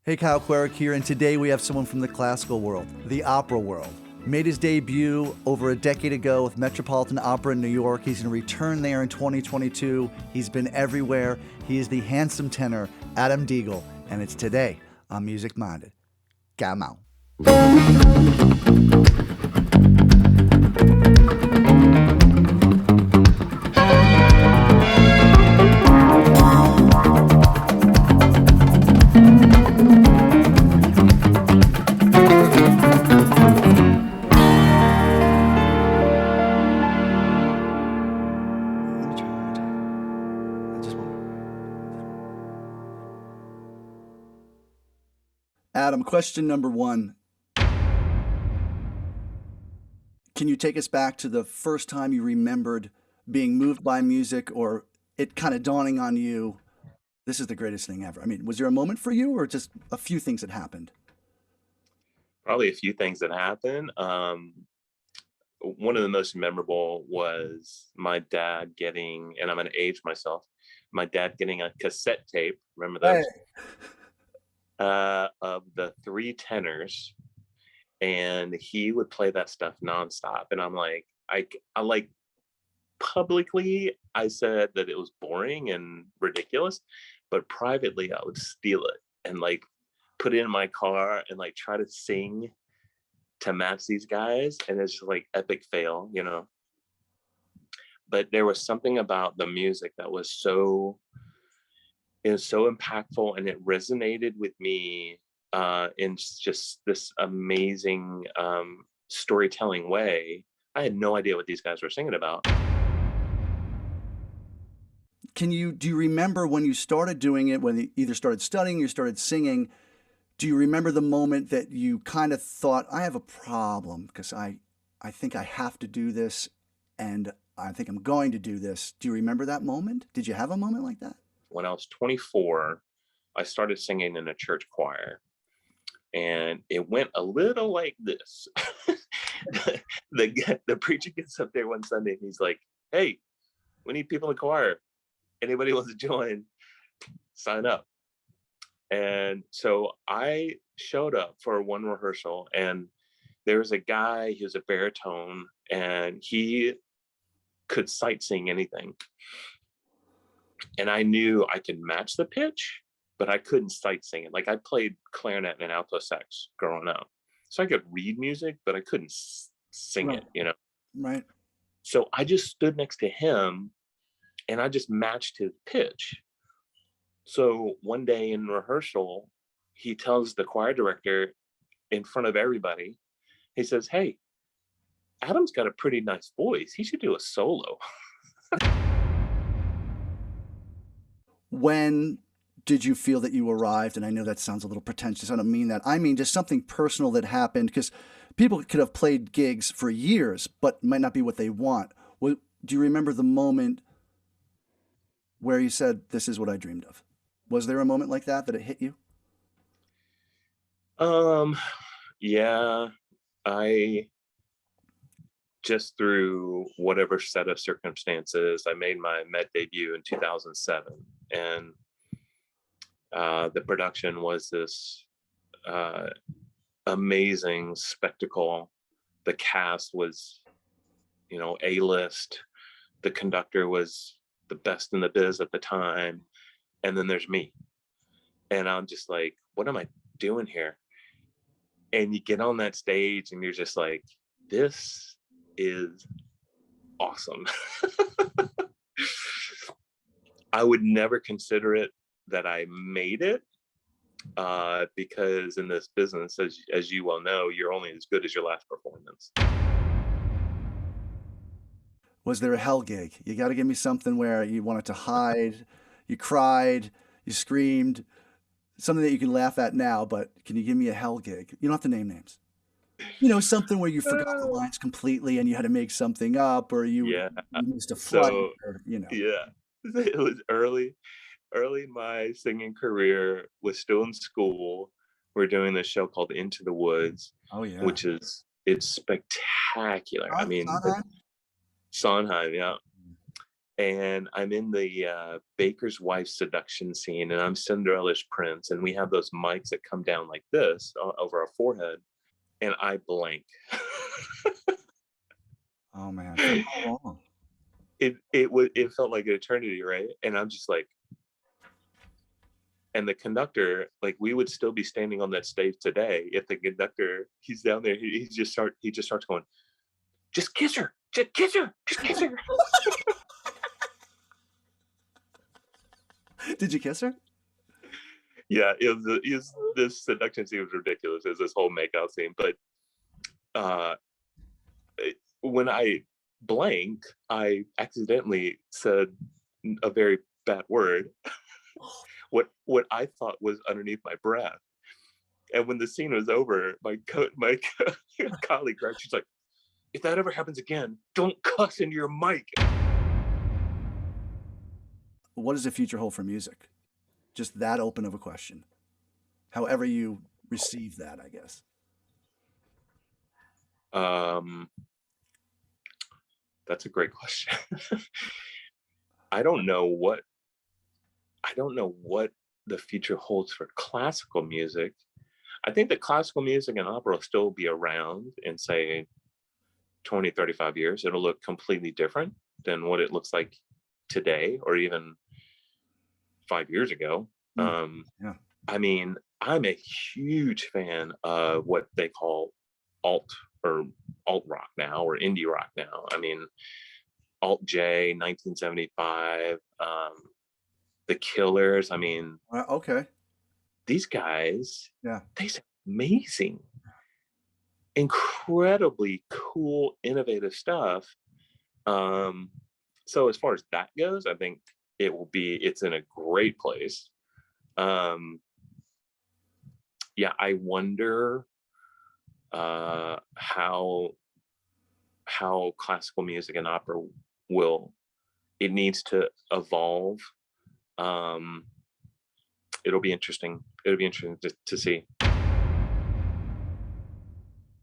Hey, Kyle Querec here, and today we have someone from the classical world, the opera world. Made his debut over a decade ago with Metropolitan Opera in New York. He's going to return there in 2022. He's been everywhere. He is the handsome tenor, Adam Diegel, and it's today on Music Minded. Come on. Adam, question number one. Can you take us back to the first time you remembered being moved by music or it kind of dawning on you, this is the greatest thing ever? I mean, was there a moment for you or just a few things that happened? Probably a few things that happened. One of the most memorable was my dad getting, and I'm going to age myself, my dad getting a cassette tape. Remember those? Of the three tenors, and he would play that stuff nonstop. And I'm like, I like publicly, I said that it was boring and ridiculous, but privately, I would steal it and like put it in my car and like try to sing to match these guys. And it's just like epic fail, you know. But there was something about the music that was so impactful, and it resonated with me in just this amazing storytelling way. I had no idea what these guys were singing about. Do you remember when you started doing it, when you either started studying or started singing? Do you remember the moment that you kind of thought, I have a problem because I think I have to do this and I think I'm going to do this? Do you remember that moment? Did you have a moment like that? When I was 24, I started singing in a church choir, and it went a little like this. The preacher gets up there one Sunday and he's like, "Hey, we need people in the choir. Anybody wants to join, sign up." And so I showed up for one rehearsal, and there was a guy, he was a baritone, and he could sight sing anything. And I knew I could match the pitch, but I couldn't sight sing it. Like I played clarinet and alto sax growing up. So I could read music, but I couldn't sing it, you know? Right. So I just stood next to him and I just matched his pitch. So one day in rehearsal, he tells the choir director in front of everybody, he says, "Hey, Adam's got a pretty nice voice. He should do a solo." When did you feel that you arrived? And I know that sounds a little pretentious. I don't mean that. I mean just something personal that happened, because people could have played gigs for years, but might not be what they want. Do you remember the moment where you said, this is what I dreamed of? Was there a moment like that it hit you? Yeah, I just through whatever set of circumstances, I made my Met debut in 2007, and the production was this amazing spectacle. The cast was, you know, A-list. The conductor was the best in the biz at the time, and then there's me, and I'm just like, what am I doing here? And you get on that stage and you're just like, this is awesome. I would never consider it that I made it, because in this business, as you well know, you're only as good as your last performance. Was there a hell gig? You got to give me something where you wanted to hide, you cried, you screamed, something that you can laugh at now, but can you give me a hell gig? You don't have to name names. You know, something where you forgot the lines completely and you had to make something up, or you missed a flight, So or, you know. yeah, it was early in my singing career, was still in school. We're doing this show called Into the Woods, Oh, yeah. which it's spectacular. I mean, Sondheim? Sondheim, yeah. and I'm in the baker's wife seduction scene, and I'm Cinderella's prince, and we have those mics that come down like this over our forehead, and I blank. Oh man, for how long? It felt like an eternity, right? And I'm just like, and the conductor, like, we would still be standing on that stage today if the conductor, he's down there, he just starts going, just kiss her, just kiss her, just kiss her. Did you kiss her? Yeah, it was this seduction scene was ridiculous. It was this whole makeout scene, but uh when I blanked, I accidentally said a very bad word, what I thought was underneath my breath. And when the scene was over, my colleague, right, she's like, if that ever happens again, don't cuss into your mic. What does the future hold for music? Just that open of a question. However you receive that, I guess. Um, that's a great question. I don't know what the future holds for classical music. I think that classical music and opera will still be around in, say, 20, 35 years. It'll look completely different than what it looks like today, or even 5 years ago. Yeah. I mean, I'm a huge fan of what they call alt or alt rock now, or indie rock now. I mean, Alt J, 1975, The Killers. I mean, Okay. these guys, Yeah. they sound amazing, incredibly cool, innovative stuff. So as far as that goes, I think it's in a great place. Yeah, I wonder how classical music and opera will, it needs to evolve. um it'll be interesting to see.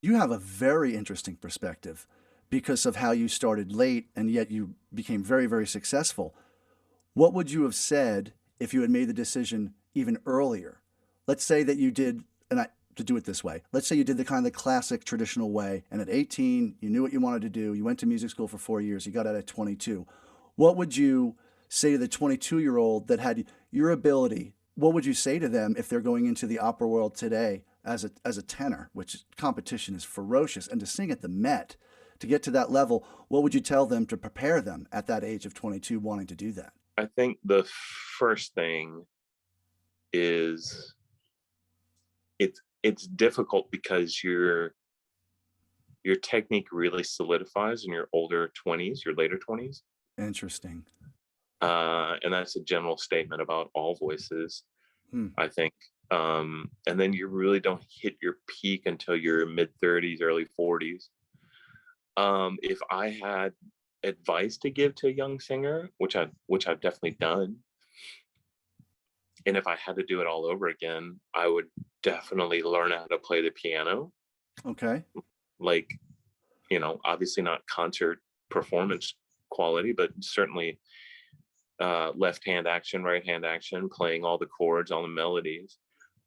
You have a very interesting perspective because of how you started late and yet you became very, very successful. What would you have said if you had made the decision even earlier? Let's say that you did, to do it this way, let's say you did the kind of the classic traditional way, and at 18, you knew what you wanted to do. You went to music school for 4 years, you got out at 22. What would you say to the 22-year-old that had your ability? What would you say to them if they're going into the opera world today as a tenor, which competition is ferocious, and to sing at the Met, to get to that level? What would you tell them to prepare them at that age of 22 wanting to do that? I think the first thing is, it's difficult because your technique really solidifies in your older 20s, your later 20s. Interesting. And that's a general statement about all voices, I think. And then you really don't hit your peak until your mid 30s, early 40s. If I had advice to give to a young singer, which I've definitely done, and if I had to do it all over again, I would definitely learn how to play the piano. Okay. Like, obviously not concert performance quality, but certainly left hand action, right hand action, playing all the chords, all the melodies.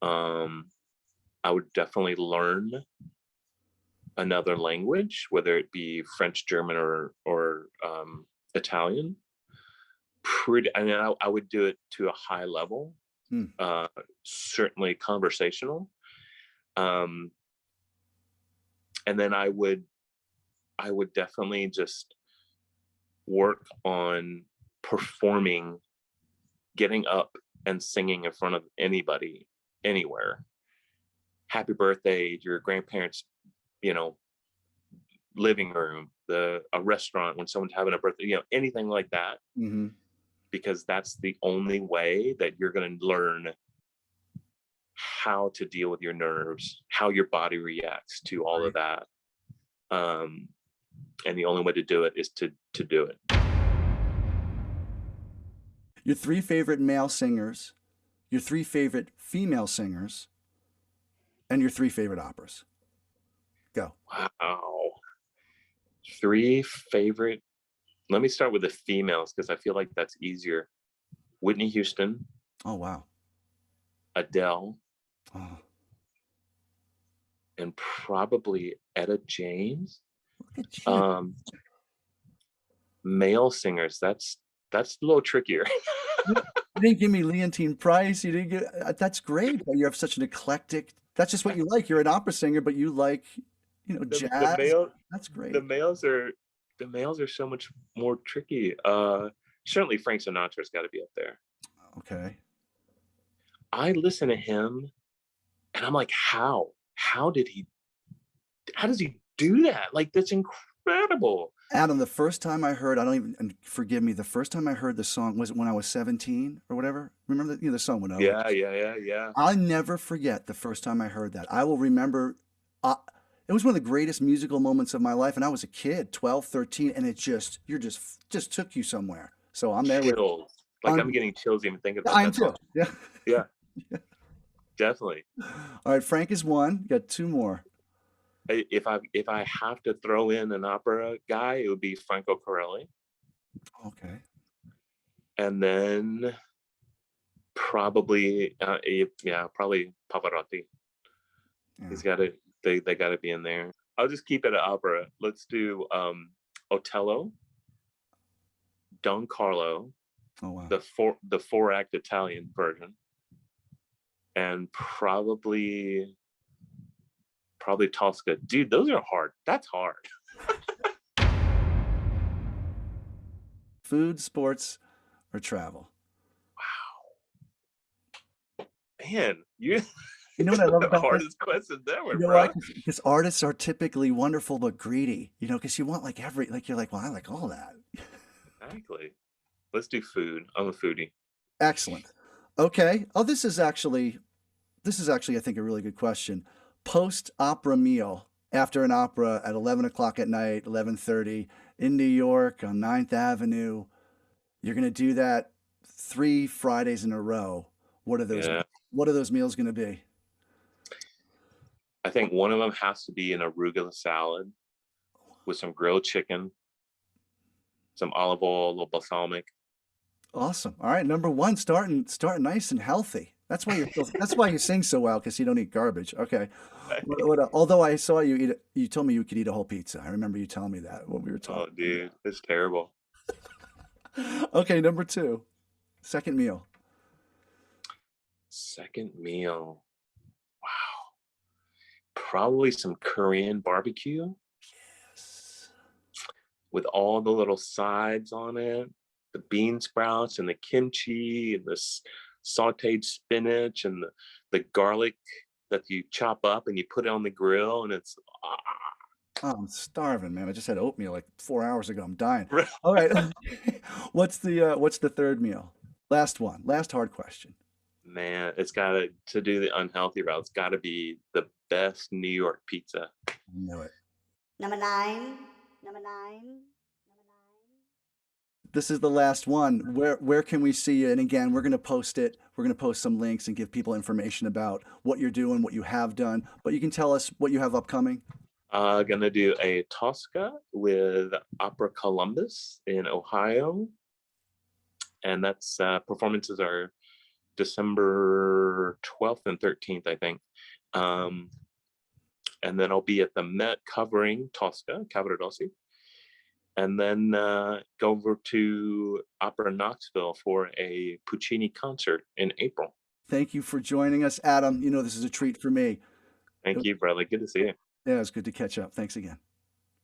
I would definitely learn another language, whether it be French, German, or Italian. I would do it to a high level, certainly conversational. And then I would definitely just work on performing, getting up and singing in front of anybody, anywhere. Happy birthday, your grandparents, living room, a restaurant when someone's having a birthday, anything like that. Mm-hmm. Because that's the only way that you're going to learn how to deal with your nerves, how your body reacts to all of that. And the only way to do it is to do it. Your three favorite male singers, your three favorite female singers, and your three favorite operas. Go. Wow. Three favorite let me start with the females because I feel like that's easier. Whitney Houston, Oh, wow. Adele, Oh, and probably Etta James. look at you. Male singers, that's a little trickier. You didn't give me Leontine Price. You didn't get, that's great. You have such an eclectic, that's just what you like. You're an opera singer, but you like, The jazz. male That's the great. males are so much more tricky. Certainly Frank Sinatra's got to be up there. Okay. I listen to him and I'm like, how does he do that? Like, that's incredible. Adam, the first time I heard, I don't even, and forgive me, the first time I heard the song was when I was 17 or whatever. Remember the song went over. Yeah. I'll never forget the first time I heard that. I will remember, uh, it was one of the greatest musical moments of my life. And I was a kid, 12, 13, and it just took you somewhere. So I'm there with, Chills. Like, I'm getting chills even thinking about I'm that too. song. Yeah. Yeah, definitely. All right. Frank is one. You got two more. If I have to throw in an opera guy, it would be Franco Corelli, Okay. and then probably probably Pavarotti. Yeah. He's got to they got to be in there. I'll just keep it at opera. Let's do Otello, Don Carlo, Oh, wow. the four-act Italian version, and probably Tosca. Dude, those are hard. That's hard. Food, sports, or travel? Wow, man, you You know what I love the about this? hardest question ever, You know bro. why? Because artists are typically wonderful but greedy, because you want like you're like, well, I like all that. Exactly. Let's do food. I'm a foodie. Excellent. Okay. Oh, this is actually, I think, a really good question. Post-opera meal after an opera at 11 o'clock at night, 11:30 in New York on 9th Avenue. You're gonna do that 3 Fridays in a row. What are those? Yeah. What are those meals gonna be? I think one of them has to be an arugula salad with some grilled chicken, some olive oil, a little balsamic. Awesome. All right, number one, starting nice and healthy. That's why you sing so well, because you don't eat garbage. Okay. Although I saw you eat, you told me you could eat a whole pizza. I remember you telling me that when we were Oh, talking. dude, it's terrible. Okay, number two, second meal. Second meal. Wow. Probably some Korean barbecue Yes. with all the little sides on it, the bean sprouts and the kimchi and the sauteed spinach and the garlic that you chop up and you put it on the grill, and it's Oh, I'm starving, man. I just had oatmeal like 4 hours ago. I'm dying. All right. What's the third meal? Last one. Last hard question. Man, it's got to do the unhealthy route. It's got to be the best New York pizza. I knew it. Number nine. Number nine. This is the last one. Where can we see you? And again, we're gonna post it. We're gonna post some links and give people information about what you're doing, what you have done. But you can tell us what you have upcoming. Gonna do a Tosca with Opera Columbus in Ohio, and that's performances are December 12th and 13th, I think. And then I'll be at the Met covering Tosca, Cavaradossi, and then go over to Opera Knoxville for a Puccini concert in April. Thank you for joining us, Adam. This is a treat for me. Thank you, brother. Good to see you. Yeah, it's good to catch up. Thanks again.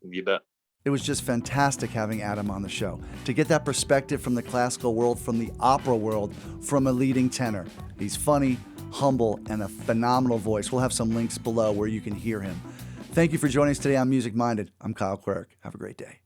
You bet. It was just fantastic having Adam on the show to get that perspective from the classical world, from the opera world, from a leading tenor. He's funny, humble, and a phenomenal voice. We'll have some links below where you can hear him. Thank you for joining us today on Music Minded. I'm Kyle Querec. Have a great day.